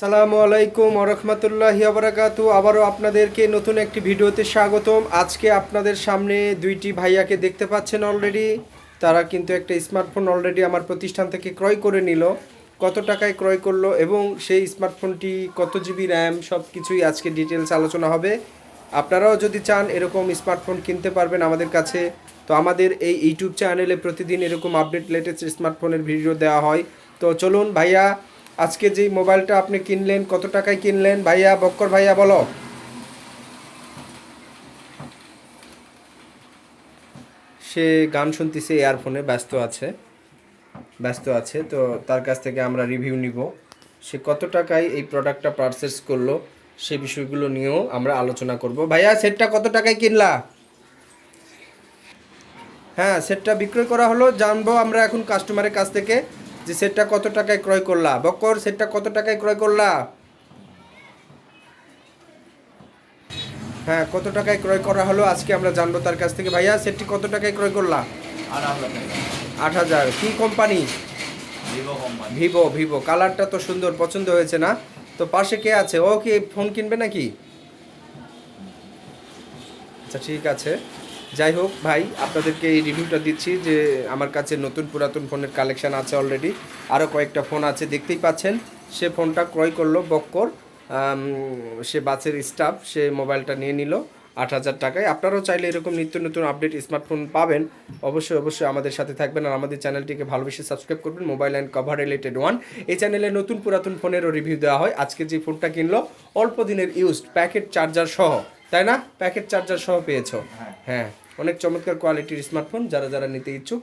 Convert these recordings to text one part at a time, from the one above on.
আসসালামু আলাইকুম ওয়া রাহমাতুল্লাহি ওয়া বারাকাতুহু। আবারও আপনাদেরকে নতুন একটি ভিডিওতে স্বাগতম। আজকে আপনাদের সামনে দুইটি ভাইয়াকে দেখতে পাচ্ছেন অলরেডি। তারা কিন্তু একটা স্মার্টফোন অলরেডি আমার প্রতিষ্ঠান থেকে ক্রয় করে নিল। কত টাকায় ক্রয় করলো এবং সেই স্মার্টফোনটি কত জিবি র্যাম সব কিছুই আজকে ডিটেলস আলোচনা হবে। আপনারাও যদি চান এরকম স্মার্টফোন কিনতে পারবেন আমাদের কাছে। তো আমাদের এই ইউটিউব চ্যানেলে প্রতিদিন এরকম আপডেট লেটেস্ট স্মার্টফোনের ভিডিও দেওয়া হয়। তো চলুন ভাইয়া, আজকে যেই মোবাইলটা আপনি কিনলেন কত টাকায় কিনলেন ভাইয়া, বক্কর ভাইয়া বলো। সে গান শুনতেছে, ইয়ারফোনে ব্যস্ত আছে তো তার কাছ থেকে আমরা রিভিউ নিব। সে কত টাকায় এই প্রোডাক্টটা পারচেস করলো সে বিষয়গুলো নিয়েও আমরা আলোচনা করব। ভাইয়া সেটটা কত টাকায় কিনলা? হ্যাঁ, সেটটা বিক্রয় করা হলো, জানবো আমরা এখন কাস্টমারের কাছ থেকে যে সেটটা কত টাকায় ক্রয় করলা। বক্কর, সেটটা কত টাকায় ক্রয় করলা? হ্যাঁ, কত টাকায় ক্রয় করা হলো আজকে আমরা জানবো তার কাছ থেকে। ভাইয়া সেটটি কত টাকায় ক্রয় করলা? 8,000। কি কোম্পানি? ভিভো। কালারটা তো সুন্দর, পছন্দ হয়েছে না? তো পাশে কে আছে, ও কি ফোন কিনবে নাকি? আচ্ছা ঠিক আছে, যাই হোক ভাই, আপনাদেরকে এই রিভিউটা দিচ্ছি যে আমার কাছে নতুন পুরাতন ফোনের কালেকশান আছে অলরেডি। আরও কয়েকটা ফোন আছে, দেখতেই পাচ্ছেন। সে ফোনটা ক্রয় করলো বক্কর, সে বাসের স্টাফ, সে মোবাইলটা নিয়ে নিল 8,000 টাকায়। আপনারাও চাইলে এরকম নিত্য নতুন আপডেট স্মার্টফোন পাবেন। অবশ্যই আমাদের সাথে থাকবেন আর আমাদের চ্যানেলটিকে ভালোবেসে সাবস্ক্রাইব করবেন। Mobile and cover related one, এই চ্যানেলে নতুন পুরাতন ফোনেরও রিভিউ দেওয়া হয়। আজকে যে ফোনটা কিনলো অল্প দিনের ইউজড, প্যাকেট চার্জার সহ, তাই না? প্যাকেট চার্জার সহ পেয়েছো? হ্যাঁ, অনেক চমৎকার কোয়ালিটির স্মার্টফোন। যারা নিতে ইচ্ছুক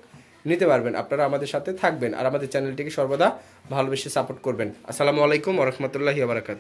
নিতে পারবেন। আপনারা আমাদের সাথে থাকবেন আর আমাদের চ্যানেলটিকে সর্বদা ভালোবেসে সাপোর্ট করবেন। আসসালামু আলাইকুম ওয়া রাহমাতুল্লাহি ওয়া বারাকাতুহু।